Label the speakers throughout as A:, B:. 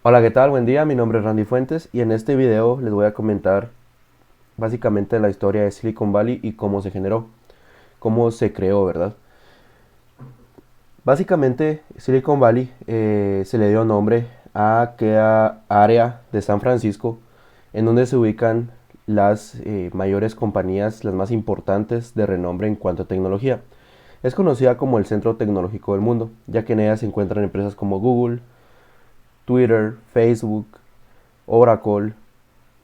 A: Hola, ¿qué tal? Buen día, mi nombre es Randy Fuentes y en este video les voy a comentar básicamente la historia de Silicon Valley y cómo se generó, cómo se creó, ¿verdad? Básicamente Silicon Valley se le dio nombre a aquella área de San Francisco en donde se ubican las mayores compañías, las más importantes de renombre en cuanto a tecnología. Es conocida como el centro tecnológico del mundo, ya que en ella se encuentran empresas como Google, Twitter, Facebook, Oracle,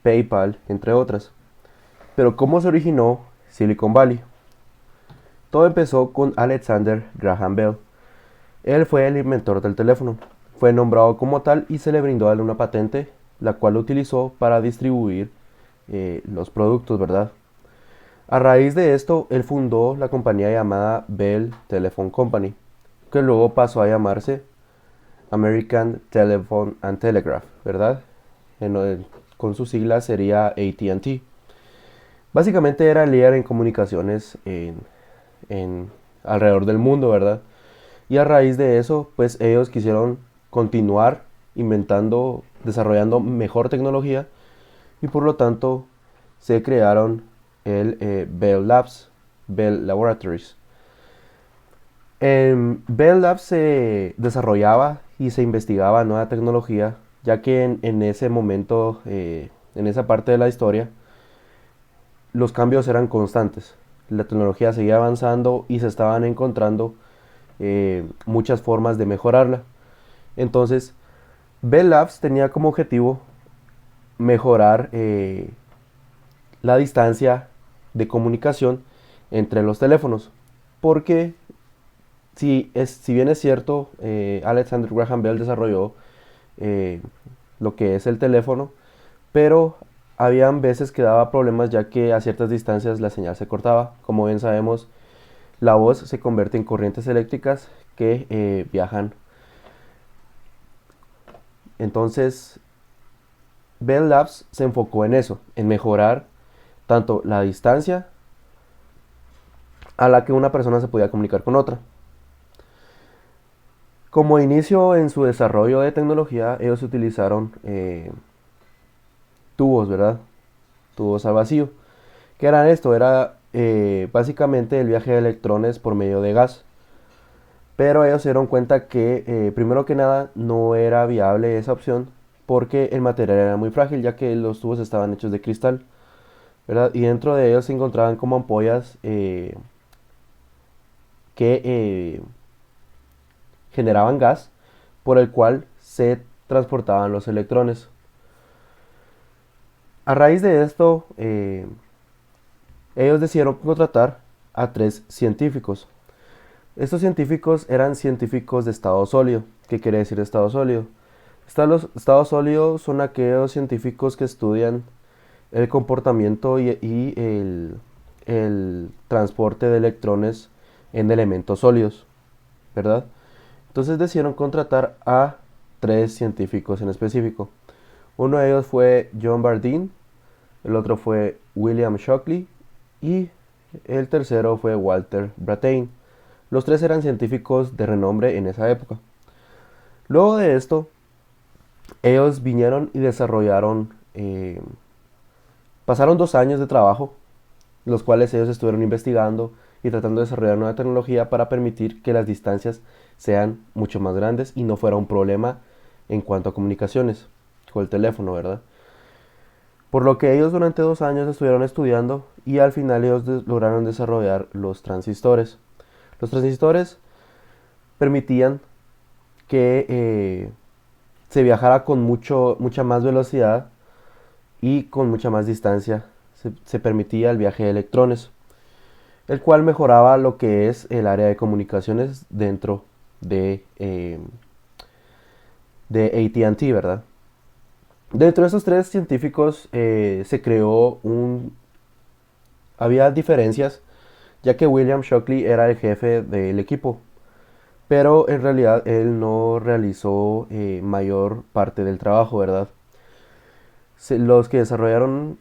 A: PayPal, entre otras. Pero ¿cómo se originó Silicon Valley? Todo empezó con Alexander Graham Bell. Él fue el inventor del teléfono. Fue nombrado como tal y se le brindó a él una patente, la cual utilizó para distribuir los productos, ¿verdad? A raíz de esto, él fundó la compañía llamada Bell Telephone Company, que luego pasó a llamarse American Telephone and Telegraph, ¿verdad? Con sus siglas sería AT&T. Básicamente era el líder en comunicaciones en alrededor del mundo, ¿verdad? Y a raíz de eso, pues ellos quisieron continuar inventando, desarrollando mejor tecnología y por lo tanto se crearon el Bell Labs, Bell Laboratories. En Bell Labs se desarrollaba y se investigaba nueva tecnología, ya que en ese momento, en esa parte de la historia, los cambios eran constantes. La tecnología seguía avanzando y se estaban encontrando muchas formas de mejorarla. Entonces, Bell Labs tenía como objetivo mejorar la distancia de comunicación entre los teléfonos. Porque si bien es cierto, Alexander Graham Bell desarrolló eh, lo que es el teléfono, pero habían veces que daba problemas ya que a ciertas distancias la señal se cortaba. Como bien sabemos, la voz se convierte en corrientes eléctricas que viajan. Entonces, Bell Labs se enfocó en eso, en mejorar tanto la distancia a la que una persona se podía comunicar con otra. Como inicio en su desarrollo de tecnología, ellos utilizaron tubos, ¿verdad? Tubos al vacío. ¿Qué era esto? Era básicamente el viaje de electrones por medio de gas. Pero ellos se dieron cuenta que, primero que nada, no era viable esa opción porque el material era muy frágil, ya que los tubos estaban hechos de cristal, ¿verdad? Y dentro de ellos se encontraban como ampollas que generaban gas por el cual se transportaban los electrones. A raíz de esto, ellos decidieron contratar a tres científicos. Estos científicos eran científicos de estado sólido. ¿Qué quiere decir estado sólido? Los estados sólidos son aquellos científicos que estudian el comportamiento el transporte de electrones en elementos sólidos, ¿verdad? Entonces decidieron contratar a tres científicos en específico. Uno de ellos fue John Bardeen, el otro fue William Shockley y el tercero fue Walter Brattain. Los tres eran científicos de renombre en esa época. Luego de esto, ellos vinieron y desarrollaron, pasaron 2 años de trabajo, los cuales ellos estuvieron investigando y tratando de desarrollar nueva tecnología para permitir que las distancias sean mucho más grandes y no fuera un problema en cuanto a comunicaciones con el teléfono, ¿verdad? Por lo que ellos durante 2 años estuvieron estudiando y al final ellos lograron desarrollar los transistores. Los transistores permitían que se viajara con mucha más velocidad y con mucha más distancia. Se permitía el viaje de electrones, el cual mejoraba lo que es el área de comunicaciones dentro de AT&T, ¿verdad? Dentro de esos tres científicos se creó un... Había diferencias, ya que William Shockley era el jefe del equipo, pero en realidad él no realizó mayor parte del trabajo, ¿verdad? Los que desarrollaron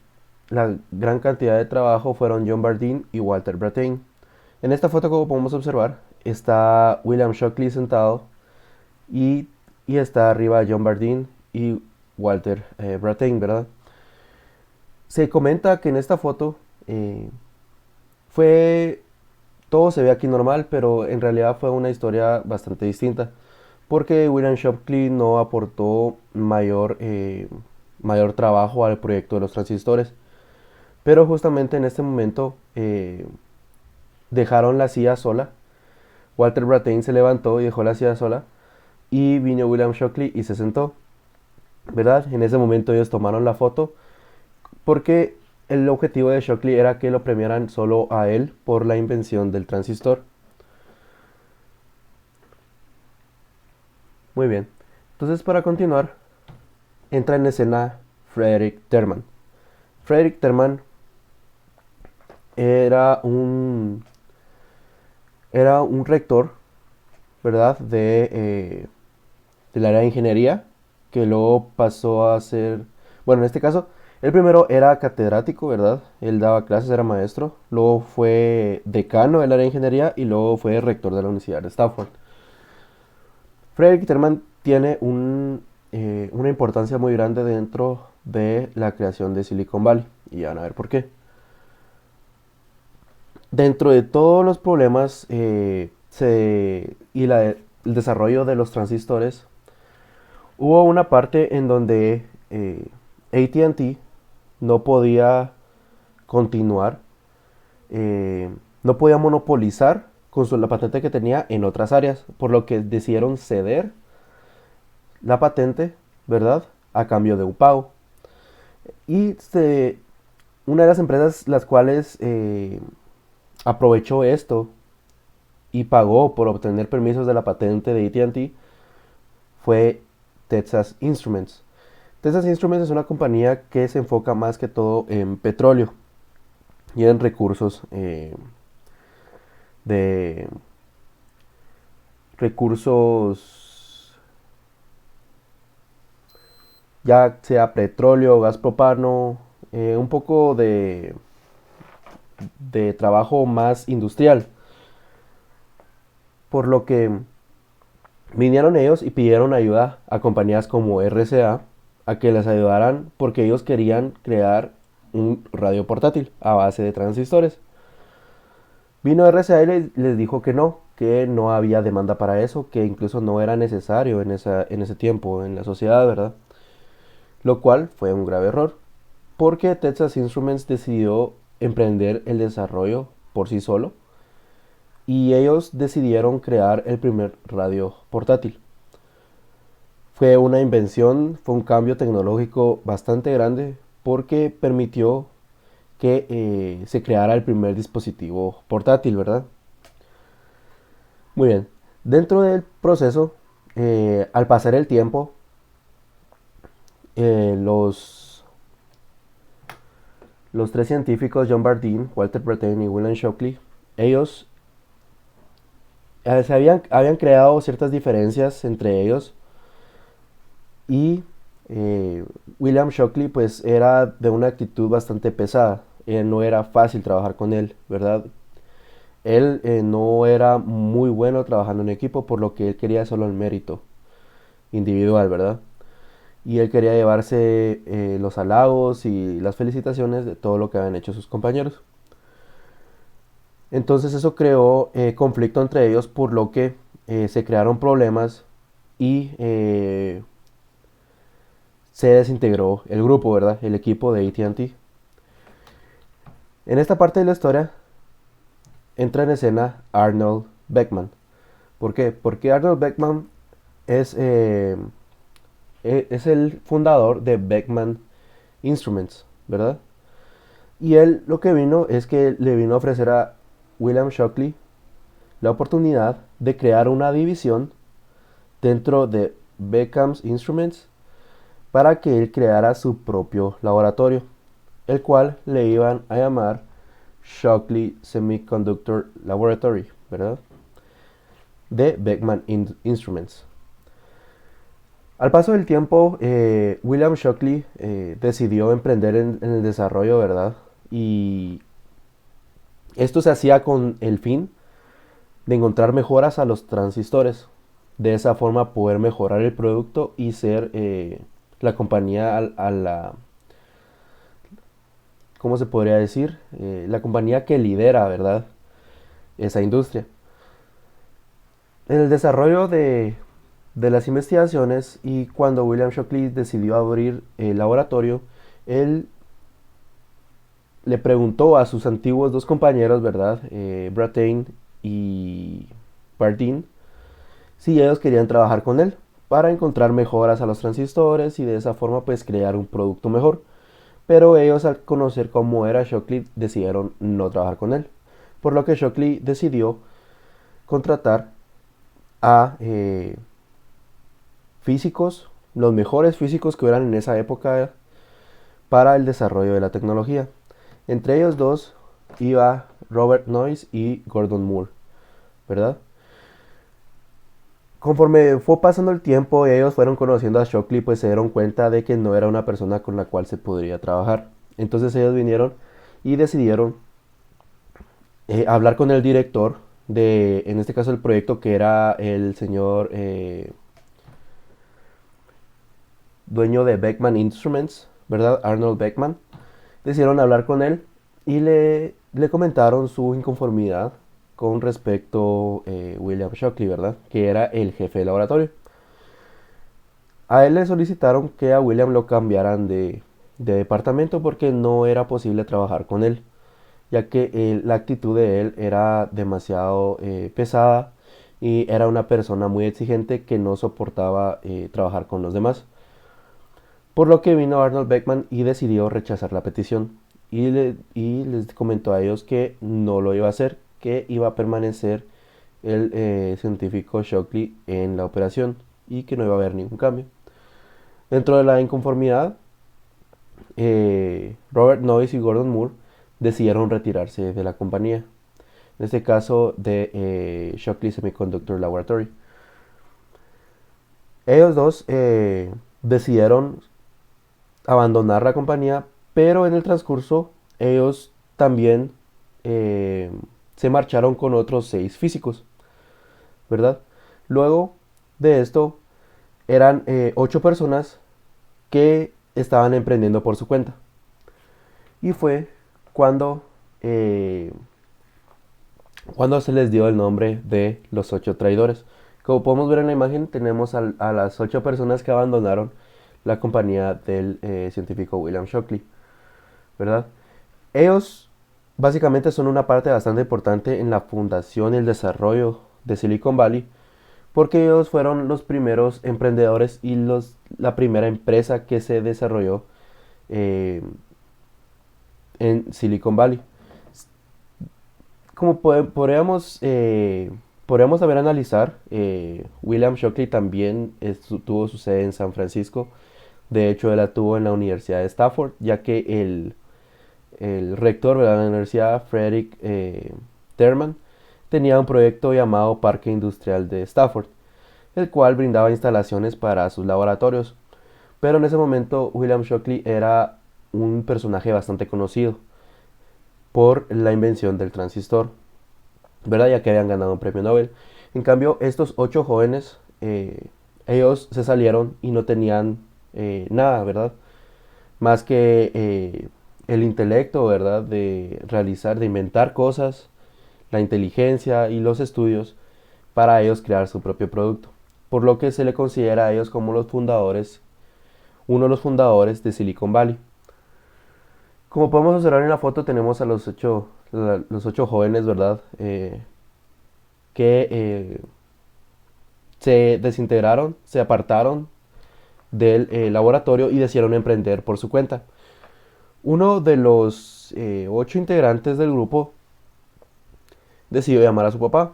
A: la gran cantidad de trabajo fueron John Bardeen y Walter Brattain. En esta foto, como podemos observar, está William Shockley sentado y está arriba John Bardeen y Walter Brattain, ¿verdad? Se comenta que en esta foto fue todo se ve aquí normal, pero en realidad fue una historia bastante distinta, porque William Shockley no aportó mayor trabajo al proyecto de los transistores, pero justamente en este momento dejaron la silla sola. Walter Brattain se levantó y dejó la silla sola, y vino William Shockley y se sentó, ¿verdad? En ese momento ellos tomaron la foto, porque el objetivo de Shockley era que lo premiaran solo a él por la invención del transistor. Muy bien. Entonces, para continuar, entra en escena Frederick Terman. Frederick Terman era un, era un rector, ¿verdad? Del área de ingeniería, que luego pasó a ser, bueno, en este caso, el primero era catedrático, ¿verdad? Él daba clases, era maestro, luego fue decano del área de ingeniería y luego fue rector de la Universidad de Stanford. Frederick Terman tiene una importancia muy grande dentro de la creación de Silicon Valley, y van a ver por qué. Dentro de todos los problemas el desarrollo de los transistores, hubo una parte en donde AT&T no podía continuar, no podía monopolizar con la patente que tenía en otras áreas, por lo que decidieron ceder la patente, ¿verdad? A cambio de un pago. Y una de las empresas las cuales aprovechó esto y pagó por obtener permisos de la patente de AT&T fue Texas Instruments. Texas Instruments es una compañía que se enfoca más que todo en petróleo y en recursos de recursos, ya sea petróleo, gas propano, un poco de trabajo más industrial. Por lo que vinieron ellos y pidieron ayuda a compañías como RCA a que les ayudaran, porque ellos querían crear un radio portátil a base de transistores. Vino RCA y les dijo que no había demanda para eso, que incluso no era necesario en ese tiempo en la sociedad, ¿verdad? Lo cual fue un grave error, porque Texas Instruments decidió emprender el desarrollo por sí solo y ellos decidieron crear el primer radio portátil. Fue una invención, fue un cambio tecnológico bastante grande, porque permitió que se creara el primer dispositivo portátil, ¿verdad? Muy bien. Dentro del proceso, al pasar el tiempo, eh, los, los tres científicos, John Bardeen, Walter Brattain y William Shockley, ellos habían creado ciertas diferencias entre ellos, y William Shockley pues era de una actitud bastante pesada. No era fácil trabajar con él, ¿verdad? Él no era muy bueno trabajando en equipo, por lo que él quería solo el mérito individual, ¿verdad? Y él quería llevarse los halagos y las felicitaciones de todo lo que habían hecho sus compañeros. Entonces eso creó conflicto entre ellos, por lo que se crearon problemas y se desintegró el grupo, ¿verdad? El equipo de AT&T. En esta parte de la historia entra en escena Arnold Beckman. ¿Por qué? Porque Arnold Beckman es, es el fundador de Beckman Instruments, ¿verdad? Y él lo que vino es que le vino a ofrecer a William Shockley la oportunidad de crear una división dentro de Beckman Instruments para que él creara su propio laboratorio, el cual le iban a llamar Shockley Semiconductor Laboratory, ¿verdad? De Beckman Instruments. Al paso del tiempo, William Shockley decidió emprender en el desarrollo, ¿verdad? Y esto se hacía con el fin de encontrar mejoras a los transistores. De esa forma poder mejorar el producto y ser la compañía a la, ¿cómo se podría decir? La compañía que lidera, ¿verdad? Esa industria. En el desarrollo de las investigaciones y cuando William Shockley decidió abrir el laboratorio, él le preguntó a sus antiguos dos compañeros, ¿verdad? Brattain y Bardeen, si ellos querían trabajar con él para encontrar mejoras a los transistores y de esa forma pues crear un producto mejor. Pero ellos al conocer cómo era Shockley decidieron no trabajar con él. Por lo que Shockley decidió contratar a físicos, los mejores físicos que hubieran en esa época para el desarrollo de la tecnología. Entre ellos dos iba Robert Noyce y Gordon Moore, ¿verdad? Conforme fue pasando el tiempo y ellos fueron conociendo a Shockley, pues se dieron cuenta de que no era una persona con la cual se podría trabajar. Entonces ellos vinieron y decidieron hablar con el director de, en este caso, el proyecto, que era el señor dueño de Beckman Instruments, ¿verdad? Arnold Beckman. Decidieron hablar con él y le comentaron su inconformidad con respecto a William Shockley, ¿verdad? Que era el jefe de laboratorio. A él le solicitaron que a William lo cambiaran de departamento porque no era posible trabajar con él, ya que la actitud de él era demasiado pesada y era una persona muy exigente que no soportaba trabajar con los demás. Por lo que vino Arnold Beckman y decidió rechazar la petición y les comentó a ellos que no lo iba a hacer, que iba a permanecer el científico Shockley en la operación y que no iba a haber ningún cambio. Dentro de la inconformidad, Robert Noyce y Gordon Moore decidieron retirarse de la compañía, en este caso de Shockley Semiconductor Laboratory. Ellos dos decidieron abandonar la compañía, pero en el transcurso ellos también se marcharon con otros 6 físicos, ¿verdad? Luego de esto eran 8 personas que estaban emprendiendo por su cuenta. Y fue cuando, eh, cuando se les dio el nombre de los 8 traidores. Como podemos ver en la imagen, tenemos a las 8 personas que abandonaron la compañía del científico William Shockley, ¿verdad? Ellos básicamente son una parte bastante importante en la fundación y el desarrollo de Silicon Valley, porque ellos fueron los primeros emprendedores y la primera empresa que se desarrolló eh, en Silicon Valley. Como podríamos también analizar, William Shockley también tuvo su sede en San Francisco. De hecho, él la tuvo en la Universidad de Stanford, ya que el rector de la universidad, Frederick Terman, tenía un proyecto llamado Parque Industrial de Stafford, el cual brindaba instalaciones para sus laboratorios. Pero en ese momento William Shockley era un personaje bastante conocido por la invención del transistor, ¿verdad? Ya que habían ganado un premio Nobel. En cambio, estos 8 jóvenes, ellos se salieron y no tenían nada, ¿verdad? Más que el intelecto, ¿verdad? De realizar, de inventar cosas, la inteligencia y los estudios para ellos crear su propio producto. Por lo que se le considera a ellos como los fundadores, uno de los fundadores de Silicon Valley. Como podemos observar en la foto, tenemos a los 8 jóvenes, ¿verdad? Que se desintegraron, se apartaron del laboratorio y decidieron emprender por su cuenta. Uno de los 8 integrantes del grupo decidió llamar a su papá,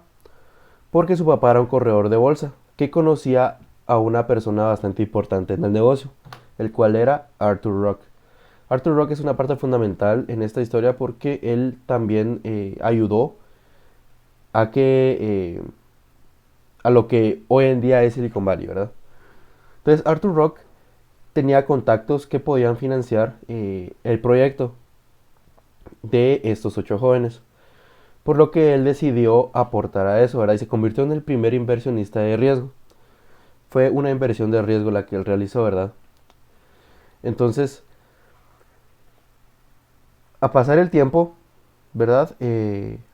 A: porque su papá era un corredor de bolsa que conocía a una persona bastante importante en el negocio, el cual era Arthur Rock. Arthur Rock es una parte fundamental en esta historia porque él también ayudó a a lo que hoy en día es Silicon Valley, ¿verdad? Entonces Arthur Rock tenía contactos que podían financiar el proyecto de estos 8 jóvenes, por lo que él decidió aportar a eso, ¿verdad? Y se convirtió en el primer inversionista de riesgo. Fue una inversión de riesgo la que él realizó, ¿verdad? Entonces, a pasar el tiempo, ¿verdad?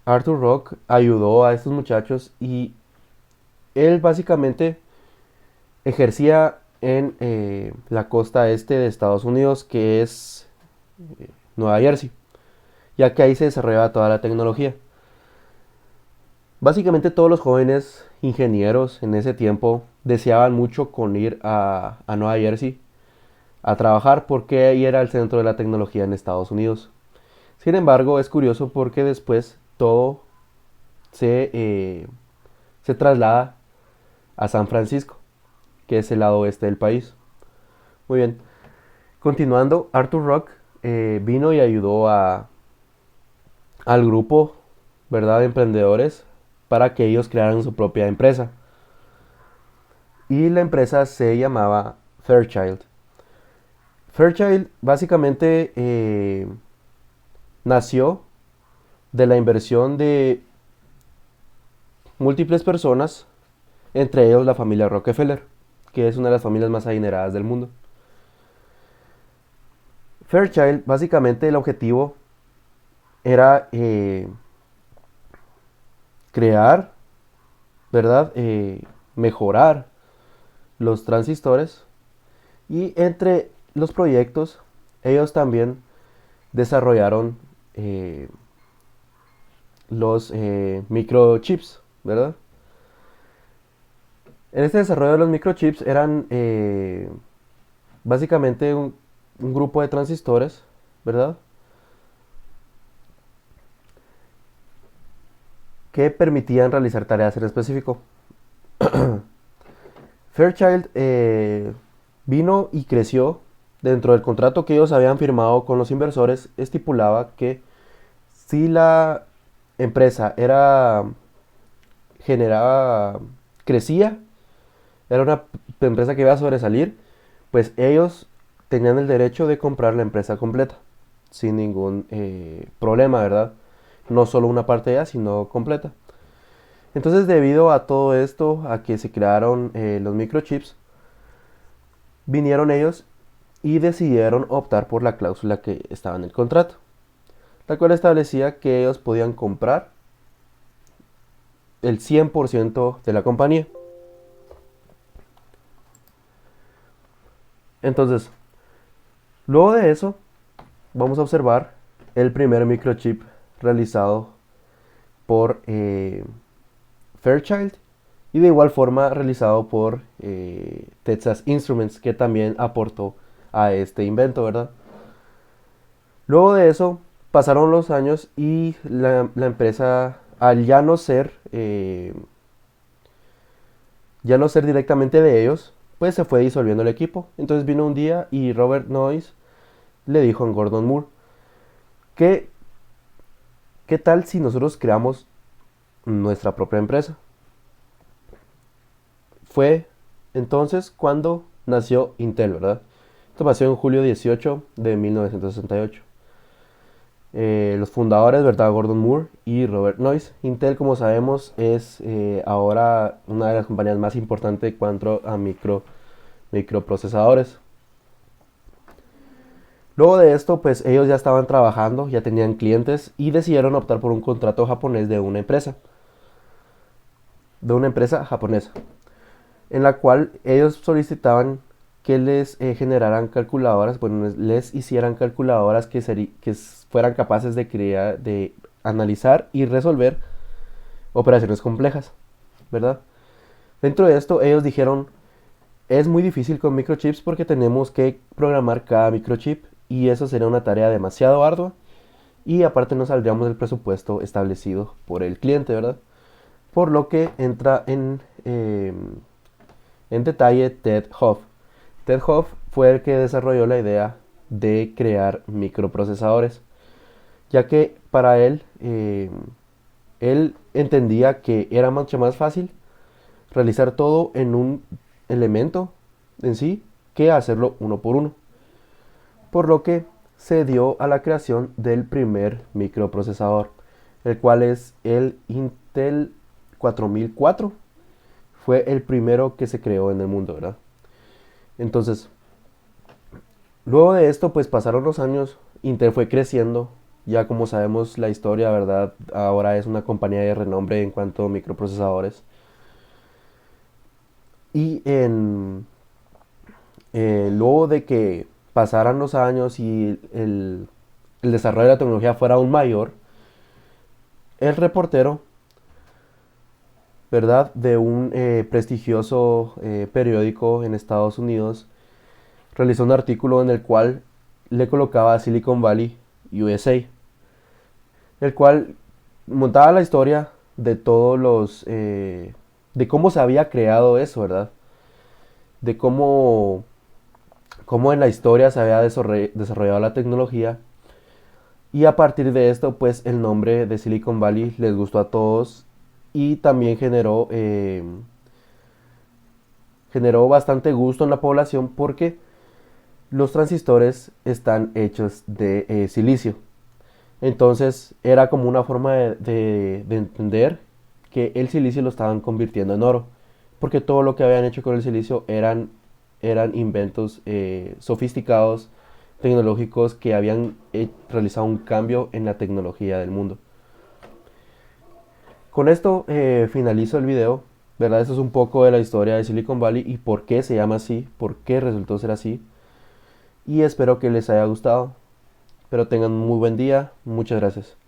A: Arthur Rock ayudó a estos muchachos y él básicamente ejercía en la costa este de Estados Unidos, que es Nueva Jersey, ya que ahí se desarrollaba toda la tecnología. Básicamente todos los jóvenes ingenieros en ese tiempo deseaban mucho con ir a Nueva Jersey a trabajar porque ahí era el centro de la tecnología en Estados Unidos. Sin embargo, es curioso porque después todo se traslada a San Francisco, que es el lado oeste del país. Muy bien, continuando, Arthur Rock vino y ayudó al grupo, ¿verdad?, de emprendedores para que ellos crearan su propia empresa. Y la empresa se llamaba Fairchild. Fairchild básicamente nació de la inversión de múltiples personas, entre ellos la familia Rockefeller, que es una de las familias más adineradas del mundo. Fairchild, básicamente el objetivo era crear, ¿verdad? Mejorar los transistores y entre los proyectos ellos también desarrollaron los microchips, ¿verdad? En este desarrollo de los microchips eran básicamente un grupo de transistores, ¿verdad? Que permitían realizar tareas en específico. Fairchild vino y creció dentro del contrato que ellos habían firmado con los inversores. Estipulaba que si la empresa generaba, crecía, era una empresa que iba a sobresalir, pues ellos tenían el derecho de comprar la empresa completa, sin ningún problema, ¿verdad? No solo una parte de ella, sino completa. Entonces, debido a todo esto, a que se crearon los microchips, vinieron ellos y decidieron optar por la cláusula que estaba en el contrato, la cual establecía que ellos podían comprar el 100% de la compañía. Entonces, luego de eso, vamos a observar el primer microchip realizado por Fairchild y de igual forma realizado por Texas Instruments, que también aportó a este invento, ¿verdad? Luego de eso pasaron los años y la empresa, al ya no ser directamente de ellos, pues se fue disolviendo el equipo. Entonces vino un día y Robert Noyce le dijo a Gordon Moore que ¿qué tal si nosotros creamos nuestra propia empresa? Fue entonces cuando nació Intel, ¿verdad? Esto pasó en julio 18 de 1968. Los fundadores, ¿verdad? Gordon Moore y Robert Noyce. Intel, como sabemos, es ahora una de las compañías más importantes en cuanto a microprocesadores. Luego de esto, pues ellos ya estaban trabajando, ya tenían clientes y decidieron optar por un contrato japonés de una empresa japonesa, en la cual ellos solicitaban que les generaran calculadoras, bueno, les hicieran calculadoras que fueran capaces de analizar y resolver operaciones complejas, ¿verdad? Dentro de esto ellos dijeron, es muy difícil con microchips porque tenemos que programar cada microchip y eso sería una tarea demasiado ardua y aparte no saldríamos del presupuesto establecido por el cliente, ¿verdad? Por lo que entra en detalle Ted Hoff. Ted Hoff fue el que desarrolló la idea de crear microprocesadores, ya que para él entendía que era mucho más fácil realizar todo en un elemento en sí que hacerlo uno por uno. Por lo que se dio a la creación del primer microprocesador, el cual es el Intel 4004. Fue el primero que se creó en el mundo, ¿verdad? Entonces, Luego de esto, pues pasaron los años, Intel fue creciendo, ya como sabemos la historia, ¿verdad? Ahora es una compañía de renombre en cuanto a microprocesadores. Y luego de que pasaran los años y el desarrollo de la tecnología fuera aún mayor, el reportero, ¿verdad? De un prestigioso periódico en Estados Unidos realizó un artículo en el cual le colocaba Silicon Valley USA, el cual montaba la historia de todos de cómo se había creado eso, ¿verdad? De cómo en la historia se había desarrollado la tecnología. Y a partir de esto, pues el nombre de Silicon Valley les gustó a todos y también generó bastante gusto en la población porque los transistores están hechos de silicio. Entonces era como una forma de entender que el silicio lo estaban convirtiendo en oro. Porque todo lo que habían hecho con el silicio eran inventos sofisticados, tecnológicos, que habían realizado un cambio en la tecnología del mundo. Con esto finalizo el video. ¿Verdad? Esto es un poco de la historia de Silicon Valley y por qué se llama así, por qué resultó ser así. Y espero que les haya gustado. Espero tengan un muy buen día. Muchas gracias.